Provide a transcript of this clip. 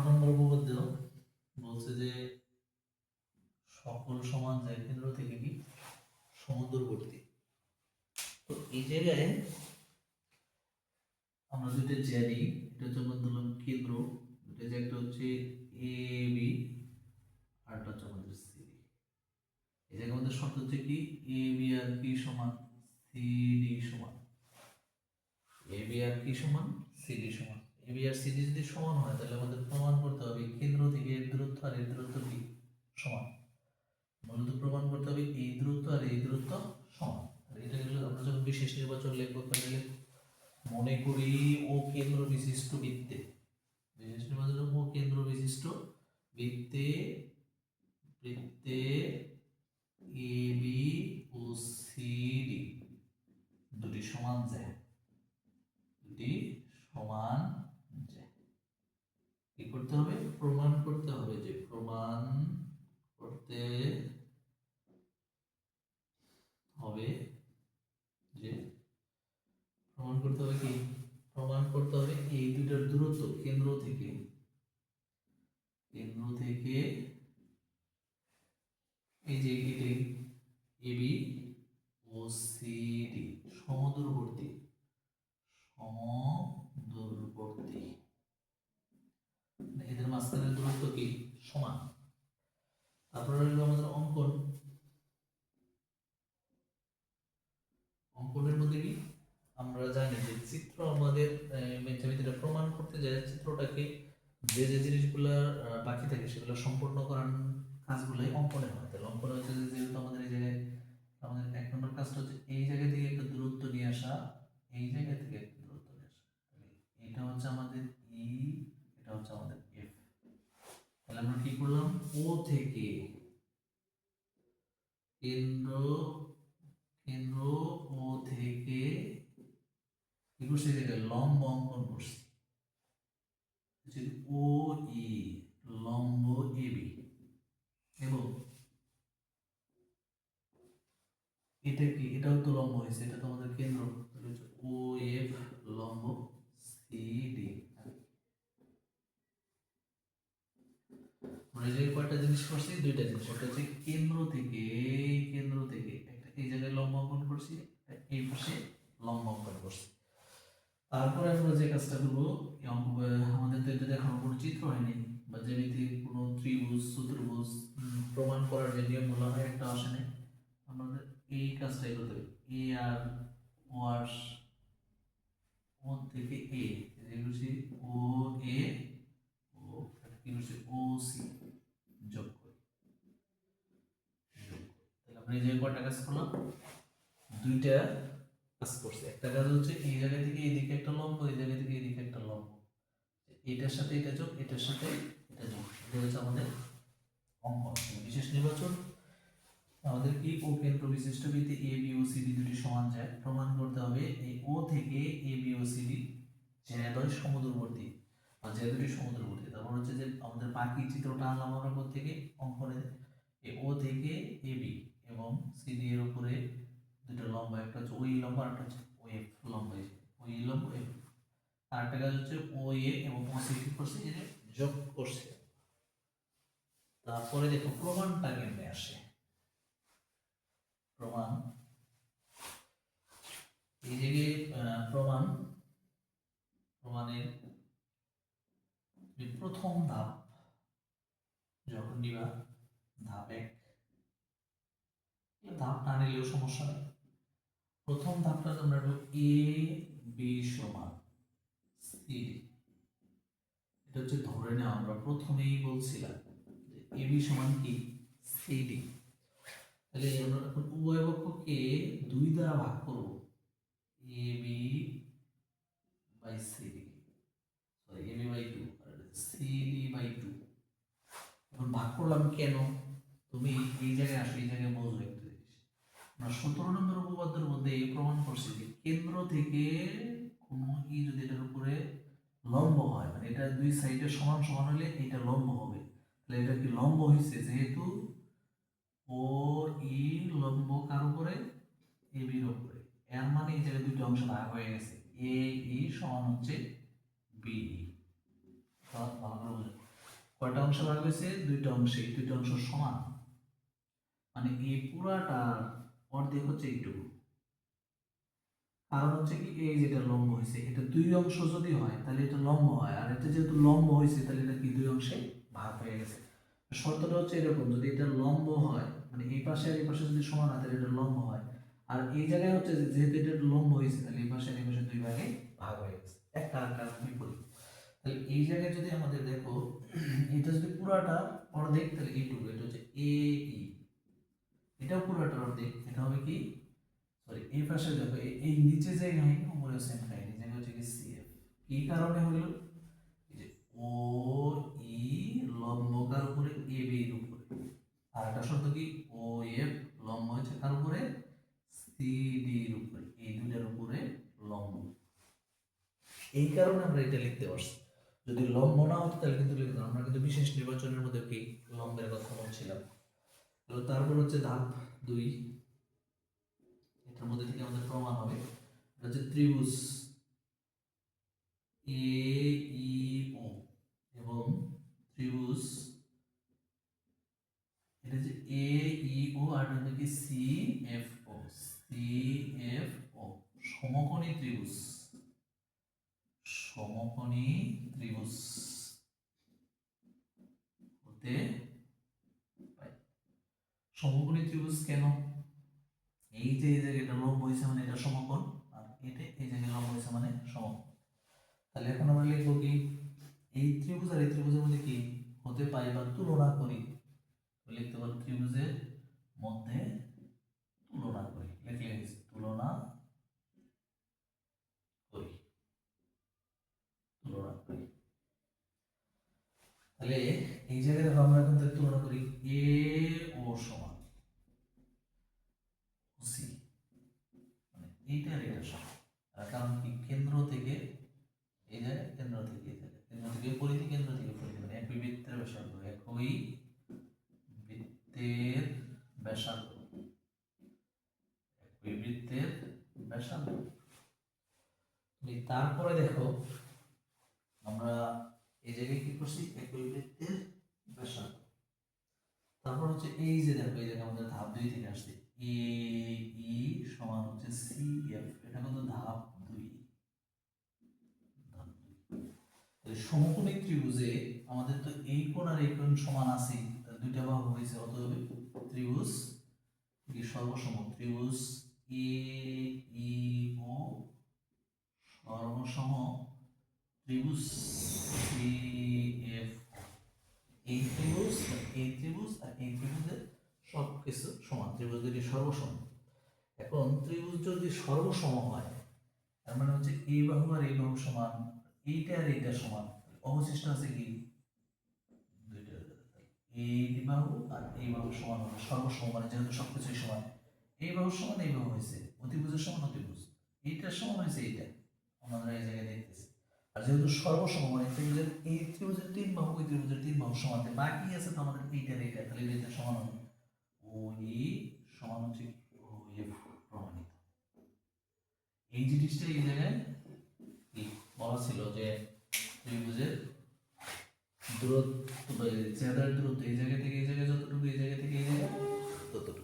নম্বর উপপাদ্য বলছে যে সকল সমান যায় কেন্দ্র থেকে কি সমদূরবর্তী। তো এই জায়গায় আমরা যেটা জানি এটা হচ্ছে আমরা ধরলাম কেন্দ্র, এটা যে একটা হচ্ছে এ বি আর একটা হচ্ছে আমাদের সি ডি। এই জায়গায় আমাদের শর্ত হচ্ছে কি এ বি আর কি সমান সি ডি সমান, এ বি আর কি সমান সি ডি সমান। A B R C D যদি সমান হয় তাহলে আমাদের প্রমাণ করতে হবে কেন্দ্র থেকে এর দূরত্ব আর এর দূরত্ব কি সমান। মূলত প্রমাণ করতে হবে এই দূরত্ব আর এই দূরত্ব সমান। আর এটা হলো আমরা যখন বিশেষ নির্বাচন লিখব তাহলে মনে করি ও কেন্দ্র বিশিষ্ট বৃত্তে, বিশেষ নির্বাচন ও কেন্দ্র বিশিষ্ট বৃত্তে বৃত্তে A B O C D দুটি সমান যায়, দুটি সমান যায়। কি করতে হবে? প্রমাণ করতে হবে, যে প্রমাণ করতে হবে যে প্রমাণ করতে হবে কি প্রমাণ করতে হবে এই দুইটার দূরত্ব কেন্দ্র থেকে এই যে এটাই এবি ও সিডি সমদূরবর্তী এদের মাঝখানের দূরত্ব কি সমান। তারপরে হলো আমাদের অঙ্কন। অঙ্কনের মধ্যে কি আমরা জানি যে চিত্র আমাদের জ্যামিতিটা প্রমাণ করতে যায় চিত্রটাকে যে যে জিনিসগুলো বাকি থাকে সেগুলো সম্পূর্ণ করার কাজগুলোই অঙ্কনে হয়। তাহলে অঙ্কনে হচ্ছে যে যেহেতু আমাদের এই জায়গায় আমাদের এক নম্বর কাজটা হচ্ছে এই জায়গা থেকে একটা দূরত্ব নিয়ে আসা, এই জায়গা থেকে একটা দূরত্ব নিয়ে আসা। এটা হচ্ছে আমাদের ই, এটা হচ্ছে আমাদের এফ। তাহলে আমরা কি করলাম ও থেকে কেন্দ্র কেন্দ্র ও থেকে কি করছি জায়গায় লম্ব অঙ্কন করছি, ও ই লম্ব এবি, এবং এটা কি এটাও তো লম্ব হয়েছে, এটা তো আমাদের কেন্দ্র, তাহলে হচ্ছে ও এফ লম্ব সিডি। আমরা যে কয়টা জিনিস করছি দুইটা জিনিস, একটা হচ্ছে কেন্দ্র থেকে একটা এই জায়গায় লম্ব অঙ্কন করছি, এই পাশে লম্ব অঙ্কন করছি। তারপরে আমরা যে কাজটা করবো আমাদের তো এটা দেখানোর কোনো চিত্র হয়নি বা জ্যামিতির কোনো ত্রিভুজ চতুর্ভুজ প্রমাণ করার যে নিয়মগুলো হয় একটা আসে নাই। আমাদের এই কাজটাই করতে হবে এ আর ও আর ও থেকে এ করছি ও এ ও কি করছি ও সি যোগ করি। তাহলে আমরা এই যে কয়টা কাজ করলাম দুইটা কাজ করছি। একটা কাজ হচ্ছে এই জায়গা থেকে এইদিকে একটা লম্ব, এই জায়গা থেকে এইদিকে একটা লম্ব, এটার সাথে এটা যোগ এটার সাথে এটা যোগ, এটা হচ্ছে আমাদের অঙ্কন। বিশেষ নির্বাচন আমাদের কি ও কেন্দ্র বিশিষ্ট বৃত্তে A B O C D দুটি সমান যায় প্রমাণ করতে হবে এই ও থেকে A B O C D যেহেতু সমদূরবর্তী বা যে দুটি সমদূরবর্তী। তারপর হচ্ছে যে আমাদের বাকি চিত্রটা আনলাম আমরা থেকে অঙ্কনে এই ও থেকে এ বি এবং সি ডি এর উপরে দুটো লম্বা, একটা হচ্ছে ওই লম্বা আর একটা হচ্ছে ও এফ লম্বা, ওই লম্ব এফ। আর একটা কাজ হচ্ছে ও এ এবং ও সি কি করছে এই যে যোগ করছে। তারপরে দেখো প্রমাণটা কেমনে আসে। প্রমাণ এই যে প্রমাণের প্রথম ধাপ যখন নিবা ধাপ এক, ধাপ না নিলেও সমস্যা নেই। প্রথম ধাপটা তোমরা এ বি সমান সি, এটা হচ্ছে ধরে নাও আমরা প্রথমেই বলছিলাম এ বি সমান কি সিডি। তাহলে আমরা এখন উভয় পক্ষকে 2 দ্বারা ভাগ করব, A B by CD, sorry A B by 2 আর সিডি বাই 2। এখন ভাগ করলাম কেন? তুমি এই জায়গায় আসো, এই জায়গায় বুঝবে একটা জিনিস। আমরা 17 নম্বর উপপাদ্যের মধ্যে এই প্রমাণ করছি যে কেন্দ্র থেকে কোনো ই যদি এটার উপরে লম্ব হয়, মানে এটা দুই সাইডে সমান সমান হলে এটা লম্ব হবে। তাহলে এটা কি লম্ব হয়েছে যেহেতু ও ই লম্ব কার উপরে এ বির উপরে, এর মানে এই জায়গায় দুটো অংশ ভাগ হয়ে গেছে, এ ই সমান হচ্ছে বি। ভালো করে বুঝুন। কয়টা অংশে ভাগ হয়েছে? দুইটা অংশে। এই দুইটা অংশ সমান, মানে এই পুরাটার অর্ধেক হচ্ছে এইটুকু। কারণ হচ্ছে কি, এই যেটা লম্ব হয়েছে এটা দুই অংশ যদি হয় তাহলে এটা লম্ব হয়, আর এটা যেহেতু লম্ব হয়েছে তাহলে এটা কি দুই অংশে ভাগ হয়ে গেছে। শর্তটা হচ্ছে এরকম, যদি এটা লম্ব হয় মানে এই পাশে আর এই পাশে যদি সমান হয় তাহলে এটা লম্ব হয়, আর এই জায়গায় হচ্ছে যেহেতু এটা লম্ব হয়েছে তাহলে এই পাশে আর এই পাশে দুই ভাগে ভাগ হয়ে গেছে, একটা আর একটা বিপরীত। তাহলে এই জায়গায় যদি আমাদের দেখো এটা যদি পুরাটা অর্ধেক তাহলে এইটুকু, এটা হচ্ছে এ ই, এটাও পুরাটা অর্ধেক, এটা হবে কি সরি এই পাশে দেখো এই নিচে জায়গায় উপরে সেম কাহিনী, জায়গা হচ্ছে কি সিএফ। কি কারণে হলো, এই যে ও ই লম্বকার উপরে এ বি এর উপরে, আর একটা শর্ত কি ও এফ লম্ব হচ্ছে কার উপরে, সি ডি এর উপরে, এই দুটার উপরে লম্ব। এই কারণে আমরা এটা লিখতে পারছি। যদি লম্ব না হতো তাহলে কিন্তু লিখতাম, আমরা কিন্তু বিশেষ নির্বাচনের মধ্যে কি লম্বের কথা বলছিলাম। তো তারপর হচ্ছে ধাপ 2, এটার মধ্যে থেকে আমাদের প্রমাণ হবে, এটা হচ্ছে ত্রিভুজ এ ই ও এবং ত্রিভুজ, এটা হচ্ছে এ ই ও আর এটা কি C F O, C F O সমকোণী ত্রিভুজ, সমকোণী ত্রিভুজ হতে পাই। সমকোণী ত্রিভুজ কেন? এই যে এই জায়গাটা লম্ব হয়েছে মানে এটা সমকোণ, আর এটা এই জায়গায় লম্ব হয়েছে মানে সমকোণ। তাহলে এখন আমরা লিখবো কি, এই ত্রিভুজ আর এই ত্রিভুজের মধ্যে কি হতে পাই বা তুলনা করি, লিখতে পারো ত্রিভুজের মধ্যে তুলনা করি, লিখলে হয়েছে তুলনা করি, তুলনা করি। তাহলে এই জায়গায় দেখো আমরা এখন তুলনা করি এ ও সমান সি, মানে এইটা আর এটা সমান, আর কারণ কি কেন্দ্র থেকে এই জায়গায়, কেন্দ্র থেকে এই জায়গায়, কেন্দ্র থেকে পরিধি, কেন্দ্র থেকে পরিধি, মানে একই বৃত্তের ব্যাসার্ধ, একই বৃত্তের ব্যাসার্ধ, একই বৃত্তের ব্যাসার্ধ। তারপরে দেখো আমরা এই জায়গায় কি করছি, একই বৃত্তের ব্যাসার্ধ। তারপর হচ্ছে এই যে দেখো এই জায়গায় আমাদের ধাপ 2 থেকে আসছে এ ই সমান হচ্ছে সি এফ, এটা কিন্তু ধাপ 2। তাহলে সমকোণী ত্রিভুজে আমাদের তো এই কোণ আর এই কোণ সমান আছে, দুইটা বাহু হয়েছে, অতএব ত্রিভুজ কি সর্বসম, ত্রিভুজ এ ই ও সর্বসম ত্রিভুজ সি এফ, এই ত্রিভুজ এই ত্রিভুজ আর এই ত্রিভুজের সব কিছু সমান, ত্রিভুজ দুটি সর্বসম। এখন ত্রিভুজ যদি সর্বসম হয় তার মানে হচ্ছে এই বাহু আর এই বাহু সমান, এইটা আর এইটা সমান, অবশিষ্ট আছে কি দুইটা, এই বাহু আর এই বাহু সমান হবে, সর্বসম মানে যেহেতু সবকিছুই সমান, এই বাহু সমান এই বাহু হয়েছে, অতিভুজের সমান অতিভুজ, এইটার সমান হয়েছে এইটা, আমরা এই জায়গায় দেখতেছি। আর যেহেতু সর্বসম মানে ত্রিভুজের এই ত্রিভুজের 3 বাহু ওই ত্রিভুজের 3 বাহু সমান, বাকি আছে তো আমাদের এইটার এইটা, তাহলে এটা সমান হবে ও ই সমান হচ্ছে ও এফ প্রমাণিত। এই জিনিসটা এই জায়গায় কি বলা ছিল যে ত্রিভুজের দূরত্ব, ছেদার দূরত্ব এই জায়গা থেকে এই জায়গায় যতটুকু, এই জায়গা থেকে এই জায়গায় ততটুকু।